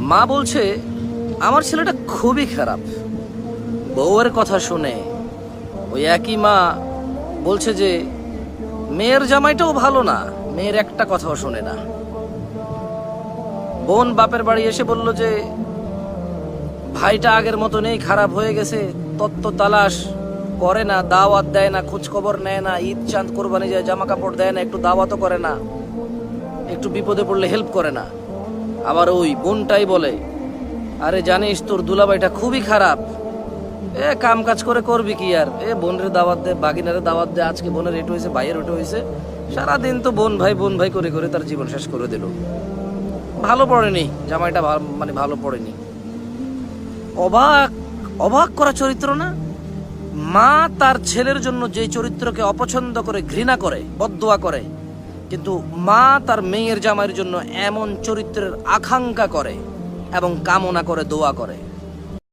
মা বলছে আমার ছেলেটা খুবই খারাপ। বউয়ের কথা শুনে ওই একই মা বলছে যে মেয়ের জামাইটাও ভালো না, মেয়ের একটা কথাও শোনে না। বোন বাপের বাড়ি এসে বলল যে ভাইটা আগের মতো নেই, খারাপ হয়ে গেছে, তত্ত্ব তালাশ করে না, দাওয়াত দেয় না, খোঁজ খবর নেয় না, ঈদ চাঁদ কোরবানি যায় জামা কাপড় দেয় না, একটু দাওয়াতও করে না, একটু বিপদে পড়লে হেল্প করে না। আবার ওই বোনটাই বলে আরে জানিস তোর দুলাভাইটা খুবই খারাপ, কাম কাজ করে করবি কি আর, বোনের দাওয়াত দে, বাগিনারে দাওয়াত দে, আজকে বোনের এটু হয়েছে, ভাইয়ের ওটা হয়েছে, সারাদিন তো বোন ভাই করে করে তার জীবন শেষ করে দিল। ভালো পড়েনি জামাইটা, মানে ভালো পড়েনি। অবাক অবাক করা চরিত্র না? মা তার ছেলের জন্য যে চরিত্রকে অপছন্দ করে, ঘৃণা করে, বদদোয়া করে, কিন্তু মা তার মেয়ের জামাইয়ের জন্য এমন চরিত্রের আকাঙ্ক্ষা করে এবং কামনা করে, দোয়া করে।